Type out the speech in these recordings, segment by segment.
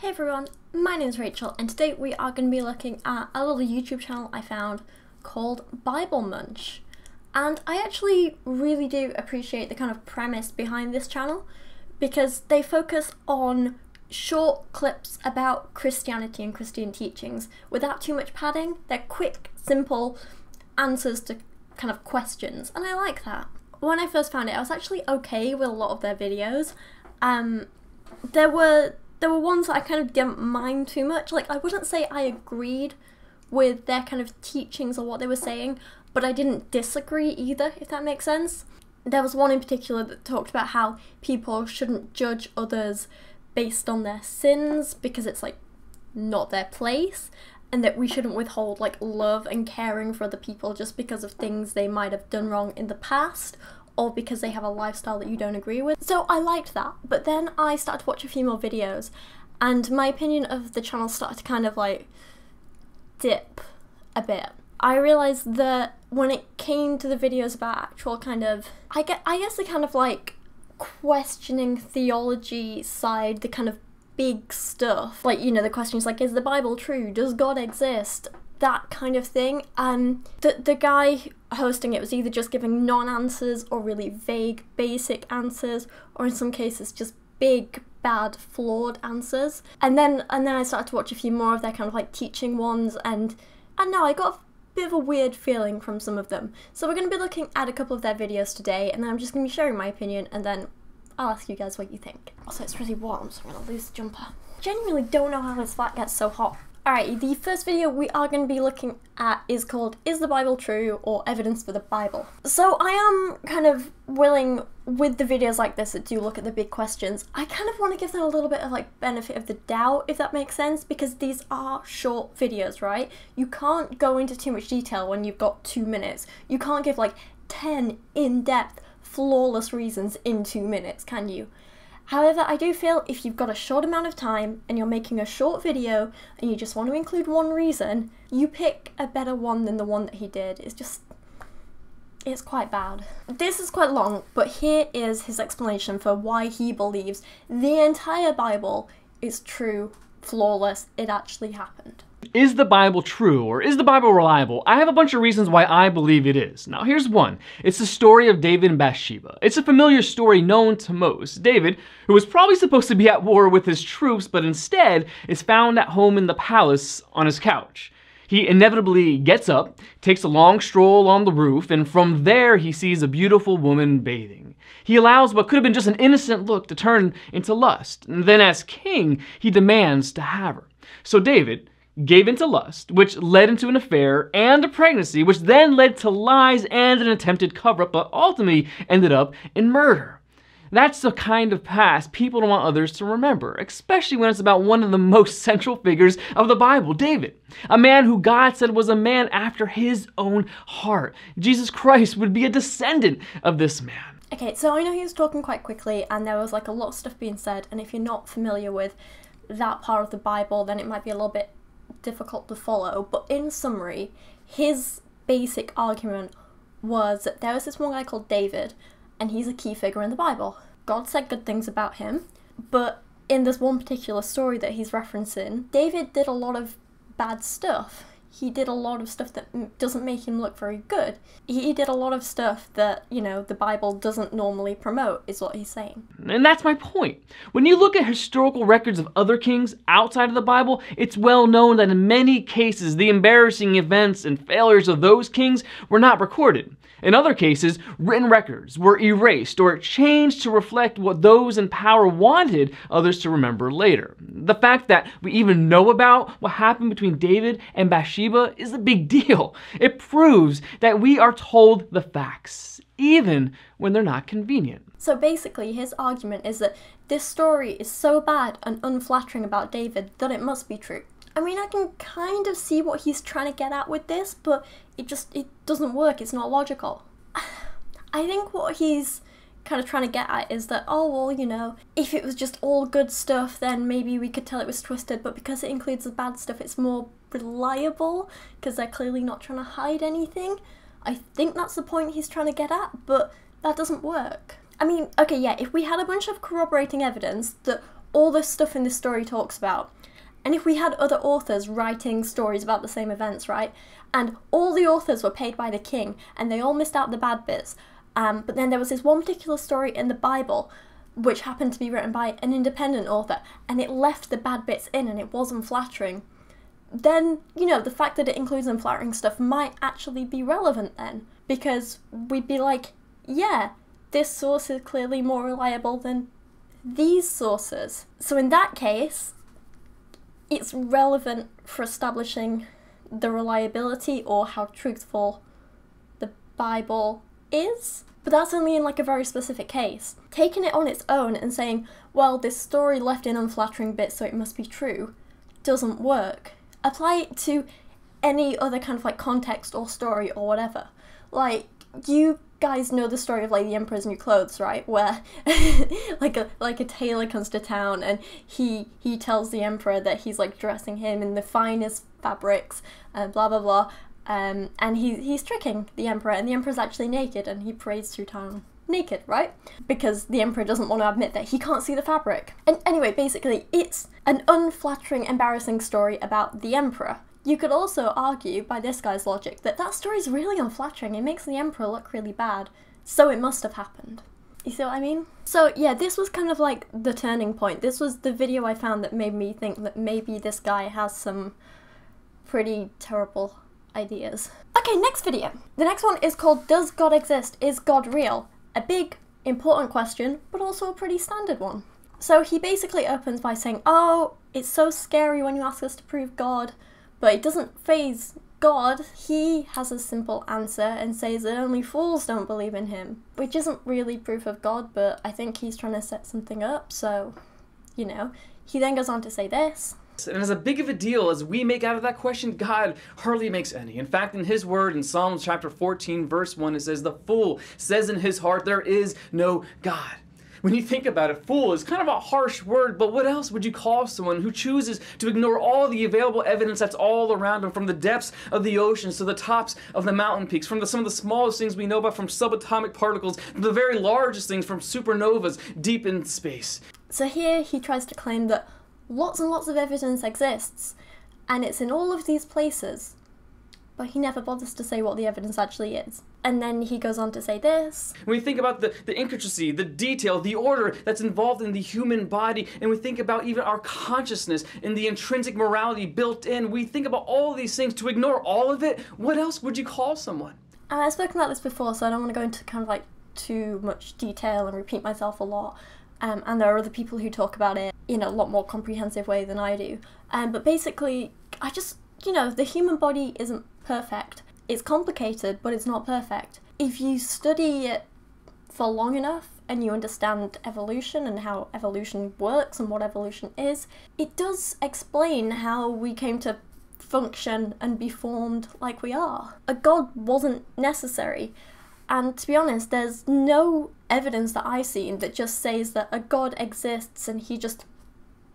Hey everyone, my name is Rachel and today we are going to be looking at a little YouTube channel I found called Bible Munch. And I actually really do appreciate the kind of premise behind this channel because they focus on short clips about Christianity and Christian teachings without too much padding. They're quick, simple answers to kind of questions, and I like that. When I first found it, I was actually okay with a lot of their videos. There were ones that I kind of didn't mind too much. Like, I wouldn't say I agreed with their kind of teachings or what they were saying, but I didn't disagree either, if that makes sense. There was one in particular that talked about how people shouldn't judge others based on their sins because it's like not their place, and that we shouldn't withhold like love and caring for other people just because of things they might have done wrong in the past, or because they have a lifestyle that you don't agree with. So I liked that, but then I started to watch a few more videos and my opinion of the channel started to kind of like dip a bit. I realised that when it came to the videos about actual kind of, I guess the kind of like questioning theology side, the kind of big stuff, like, you know, the questions like, is the Bible true? Does God exist? That kind of thing. The guy hosting it was either just giving non-answers or really vague, basic answers, or in some cases just big, bad, flawed answers. And then I started to watch a few more of their kind of like teaching ones, and I don't know, I got a bit of a weird feeling from some of them. So we're going to be looking at a couple of their videos today, and then I'm just going to be sharing my opinion, and then I'll ask you guys what you think. Also, it's really warm, so I'm going to lose the jumper. Genuinely don't know how this flat gets so hot. Alright, the first video we are going to be looking at is called Is the Bible True? Or Evidence for the Bible. So I am kind of willing, with the videos like this that do look at the big questions, I kind of want to give them a little bit of like benefit of the doubt, if that makes sense, because these are short videos, right? You can't go into too much detail when you've got 2 minutes. You can't give like 10 in-depth, flawless reasons in 2 minutes, can you? However, I do feel if you've got a short amount of time and you're making a short video and you just want to include one reason, you pick a better one than the one that he did. It's quite bad. This is quite long, but here is his explanation for why he believes the entire Bible is true, flawless, it actually happened. Is the Bible true, or is the Bible reliable? I have a bunch of reasons why I believe it is. Now here's one. It's the story of David and Bathsheba. It's a familiar story known to most. David, who was probably supposed to be at war with his troops, but instead is found at home in the palace on his couch. He inevitably gets up, takes a long stroll on the roof, and from there he sees a beautiful woman bathing. He allows what could have been just an innocent look to turn into lust, and then as king, he demands to have her. So David gave into lust, which led into an affair and a pregnancy, which then led to lies and an attempted cover-up, but ultimately ended up in murder. That's the kind of past people don't want others to remember, especially when it's about one of the most central figures of the Bible, David. A man who God said was a man after his own heart. Jesus Christ would be a descendant of this man. Okay, so I know he was talking quite quickly and there was like a lot of stuff being said, and if you're not familiar with that part of the Bible, then it might be a little bit difficult to follow, but in summary, his basic argument was that there was this one guy called David, and he's a key figure in the Bible. God said good things about him, but in this one particular story that he's referencing, David did a lot of bad stuff. He did a lot of stuff that doesn't make him look very good. He did a lot of stuff that, you know, the Bible doesn't normally promote, is what he's saying. And that's my point. When you look at historical records of other kings outside of the Bible, it's well known that in many cases, the embarrassing events and failures of those kings were not recorded. In other cases, written records were erased or changed to reflect what those in power wanted others to remember later. The fact that we even know about what happened between David and Bathsheba is a big deal. It proves that we are told the facts, even when they're not convenient. So basically, his argument is that this story is so bad and unflattering about David that it must be true. I mean, I can kind of see what he's trying to get at with this, but it doesn't work, it's not logical. I think what he's kind of trying to get at is that, oh, well, you know, if it was just all good stuff, then maybe we could tell it was twisted, but because it includes the bad stuff, it's more reliable, because they're clearly not trying to hide anything. I think that's the point he's trying to get at, but that doesn't work. I mean, okay, yeah, if we had a bunch of corroborating evidence that all this stuff in this story talks about. And if we had other authors writing stories about the same events, right, and all the authors were paid by the king, and they all missed out the bad bits, but then there was this one particular story in the Bible which happened to be written by an independent author, and it left the bad bits in and it wasn't flattering, then, you know, the fact that it includes unflattering stuff might actually be relevant then, because we'd be like, yeah, this source is clearly more reliable than these sources. So in that case, it's relevant for establishing the reliability or how truthful the Bible is. But that's only in like a very specific case. Taking it on its own and saying, well, this story left in unflattering bits so it must be true, doesn't work. Apply it to any other kind of like context or story or whatever. Like, you guys know the story of like the Emperor's New Clothes, right? Where like a tailor comes to town and he tells the Emperor that he's like dressing him in the finest fabrics and blah blah blah. And he's tricking the Emperor, and the Emperor's actually naked, and he parades through town naked, right? Because the Emperor doesn't want to admit that he can't see the fabric. And anyway, basically, it's an unflattering, embarrassing story about the Emperor. You could also argue, by this guy's logic, that that story's really unflattering. It makes the Emperor look really bad, so it must have happened. You see what I mean? So yeah, this was kind of like the turning point. This was the video I found that made me think that maybe this guy has some pretty terrible ideas. Okay, next video. The next one is called Does God Exist? Is God Real? A big, important question, but also a pretty standard one. So he basically opens by saying, oh, it's so scary when you ask us to prove God, but it doesn't faze God. He has a simple answer and says that only fools don't believe in him, which isn't really proof of God, but I think he's trying to set something up, so, you know. He then goes on to say this. And as big of a deal as we make out of that question, God hardly makes any. In fact, in his word, in Psalm chapter 14, verse 1, it says, the fool says in his heart, there is no God. When you think about it, fool is kind of a harsh word, but what else would you call someone who chooses to ignore all the available evidence that's all around him, from the depths of the oceans to the tops of the mountain peaks, from some of the smallest things we know about, from subatomic particles, to the very largest things, from supernovas deep in space. So here he tries to claim that lots and lots of evidence exists, and it's in all of these places, but he never bothers to say what the evidence actually is. And then he goes on to say this. When we think about the intricacy, the detail, the order that's involved in the human body, and we think about even our consciousness and the intrinsic morality built in, we think about all of these things. To ignore all of it, what else would you call someone? I've spoken about this before, so I don't want to go into kind of like too much detail and repeat myself a lot. And there are other people who talk about it in a lot more comprehensive way than I do. But basically, I just, you know, the human body isn't perfect. It's complicated, but it's not perfect. If you study it for long enough and you understand evolution and how evolution works and what evolution is, it does explain how we came to function and be formed like we are. A god wasn't necessary. And to be honest, there's no evidence that I've seen that just says that a god exists and he just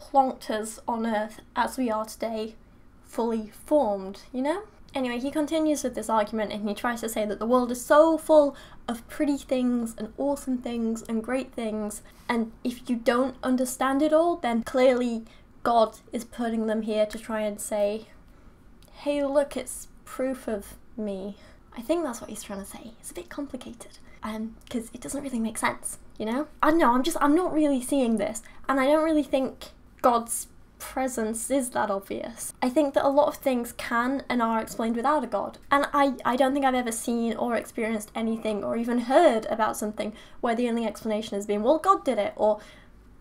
plonked us on Earth as we are today, fully formed, you know? Anyway, he continues with this argument and he tries to say that the world is so full of pretty things and awesome things and great things, and if you don't understand it all, then clearly God is putting them here to try and say, hey look, it's proof of me. I think that's what he's trying to say. It's a bit complicated, because it doesn't really make sense, you know? I don't know, I'm not really seeing this, and I don't really think God's presence is that obvious. I think that a lot of things can and are explained without a god, and I don't think I've ever seen or experienced anything or even heard about something where the only explanation has been, well, God did it, or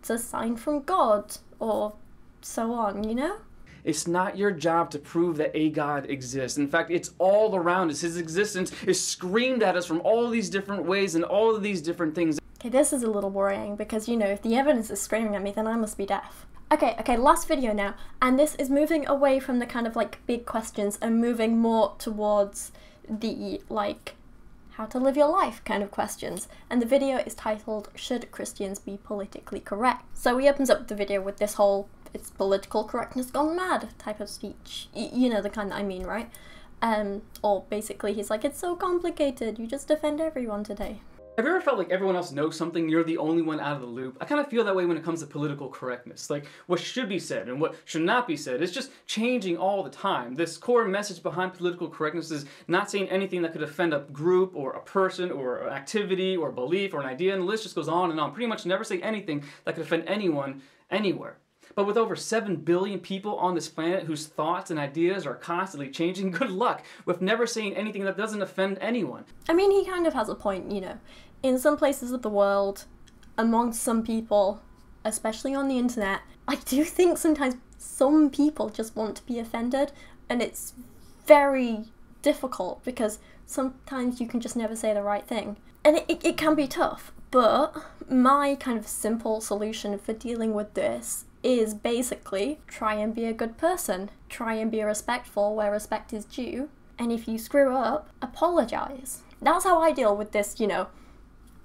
it's a sign from God, or so on, you know? It's not your job to prove that a God exists. In fact, it's all around us. His existence is screamed at us from all these different ways and all of these different things. Okay, this is a little worrying because, you know, if the evidence is screaming at me, then I must be deaf. Okay, last video now, and this is moving away from the kind of like big questions and moving more towards the like how to live your life kind of questions, and the video is titled Should Christians Be Politically Correct? So he opens up the video with this whole it's political correctness gone mad type of speech, you know, the kind that I mean, right? Or basically he's like, it's so complicated, you just offend everyone today. Have you ever felt like everyone else knows something, you're the only one out of the loop? I kind of feel that way when it comes to political correctness. Like, what should be said and what should not be said. It's just changing all the time. This core message behind political correctness is not saying anything that could offend a group or a person or an activity or a belief or an idea, and the list just goes on and on. Pretty much never say anything that could offend anyone, anywhere. But with over 7 billion people on this planet whose thoughts and ideas are constantly changing, good luck with never saying anything that doesn't offend anyone. I mean, he kind of has a point, you know. In some places of the world, amongst some people, especially on the internet, I do think sometimes some people just want to be offended, and it's very difficult because sometimes you can just never say the right thing. And it can be tough, but my kind of simple solution for dealing with this is basically try and be a good person. Try and be respectful where respect is due. And if you screw up, apologise. That's how I deal with this, you know,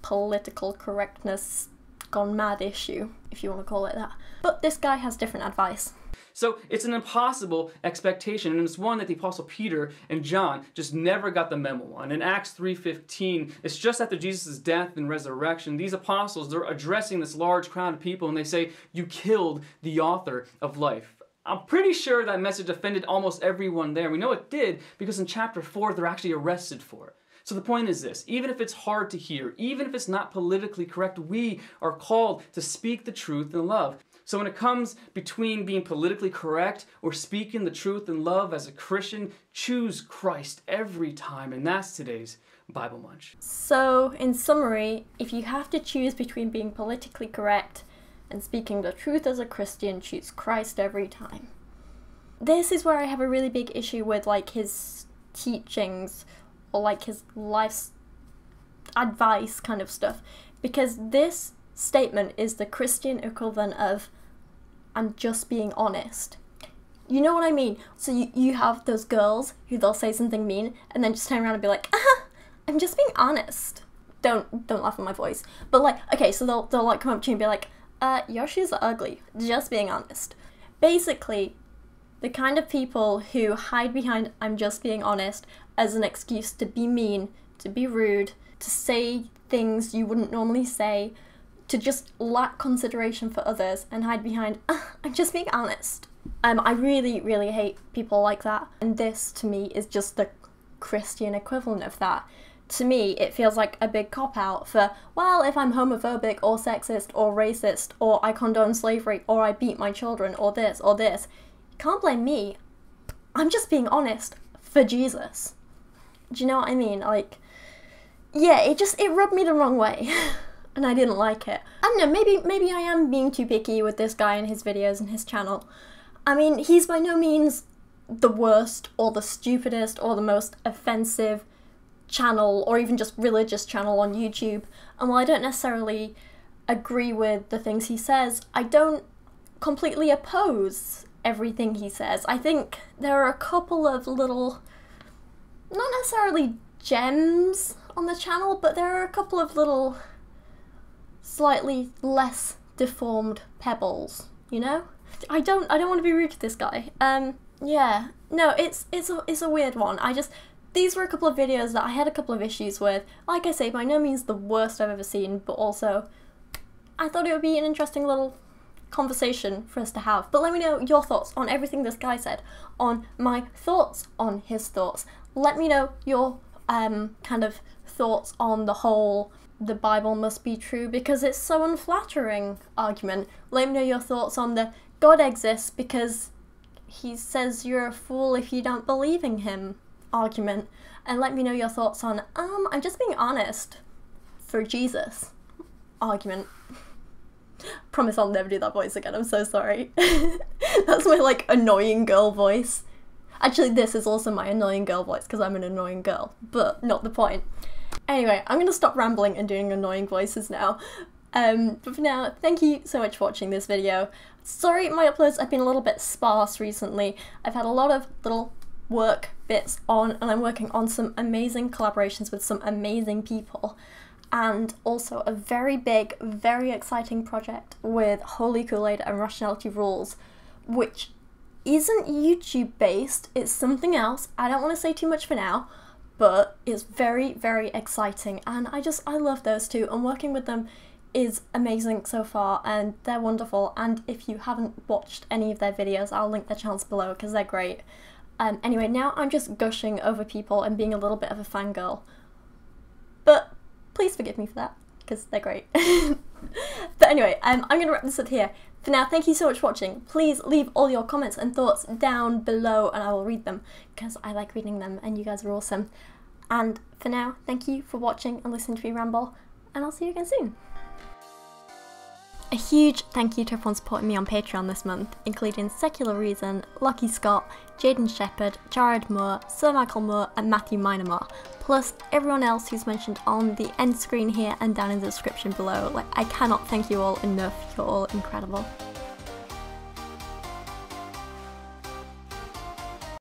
political correctness gone mad issue, if you want to call it that. But this guy has different advice. So it's an impossible expectation, and it's one that the Apostle Peter and John just never got the memo on. In Acts 3:15, it's just after Jesus' death and resurrection, these apostles, they're addressing this large crowd of people, and they say, "You killed the author of life." I'm pretty sure that message offended almost everyone there. We know it did because in chapter 4, they're actually arrested for it. So the point is this: even if it's hard to hear, even if it's not politically correct, we are called to speak the truth in love. So when it comes between being politically correct or speaking the truth in love as a Christian, choose Christ every time, and that's today's Bible Munch. So, in summary, if you have to choose between being politically correct and speaking the truth as a Christian, choose Christ every time. This is where I have a really big issue with, like, his teachings or, like, his life's advice kind of stuff, because this statement is the Christian equivalent of "I'm just being honest." You know what I mean? So you have those girls who they'll say something mean and then just turn around and be like, "I'm just being honest." Don't laugh at my voice. But like, okay, so they'll like come up to you and be like, "Your shoes are ugly. Just being honest." Basically, the kind of people who hide behind "I'm just being honest" as an excuse to be mean, to be rude, to say things you wouldn't normally say, to just lack consideration for others and hide behind, "I'm just being honest." I really, really hate people like that. And this, to me, is just the Christian equivalent of that. To me, it feels like a big cop-out for, well, if I'm homophobic or sexist or racist or I condone slavery or I beat my children or this, you can't blame me. I'm just being honest for Jesus. Do you know what I mean? Like, yeah, it rubbed me the wrong way. And I didn't like it. I don't know, maybe I am being too picky with this guy and his videos and his channel. I mean, he's by no means the worst or the stupidest or the most offensive channel or even just religious channel on YouTube. And while I don't necessarily agree with the things he says, I don't completely oppose everything he says. I think there are a couple of little, not necessarily gems on the channel, but there are a couple of little slightly less deformed pebbles, you know? I don't want to be rude to this guy. Yeah. No, it's a weird one. These were a couple of videos that I had a couple of issues with. Like I say, by no means the worst I've ever seen, but also I thought it would be an interesting little conversation for us to have. But let me know your thoughts on everything this guy said, on my thoughts on his thoughts. Let me know your kind of thoughts on the whole "the Bible must be true because it's so unflattering" argument. Let me know your thoughts on the "God exists because he says you're a fool if you don't believe in him" argument. And let me know your thoughts on "I'm just being honest for Jesus" argument. Promise I'll never do that voice again, I'm so sorry. That's my like annoying girl voice. Actually, this is also my annoying girl voice because I'm an annoying girl, but not the point. Anyway, I'm gonna stop rambling and doing annoying voices now. But for now, thank you so much for watching this video. Sorry my uploads have been a little bit sparse recently. I've had a lot of little work bits on, and I'm working on some amazing collaborations with some amazing people. And also a very big, very exciting project with Holy Kool-Aid and Rationality Rules, which isn't YouTube based, it's something else. I don't want to say too much for now, but it's very, very exciting, and I love those two, and working with them is amazing so far, and they're wonderful. And if you haven't watched any of their videos, I'll link their channels below because they're great. Anyway, now I'm just gushing over people and being a little bit of a fangirl, but please forgive me for that because they're great. But anyway, I'm gonna wrap this up here. For now, thank you so much for watching. Please leave all your comments and thoughts down below and I will read them because I like reading them and you guys are awesome. And for now, thank you for watching and listening to me ramble, and I'll see you again soon. A huge thank you to everyone supporting me on Patreon this month, including Secular Reason, Lachie Scott, Jadeon Sheppard, Jared Moore, Sir Michael Moore and Matthew Meinema, plus everyone else who's mentioned on the end screen here and down in the description below. Like, I cannot thank you all enough, you're all incredible.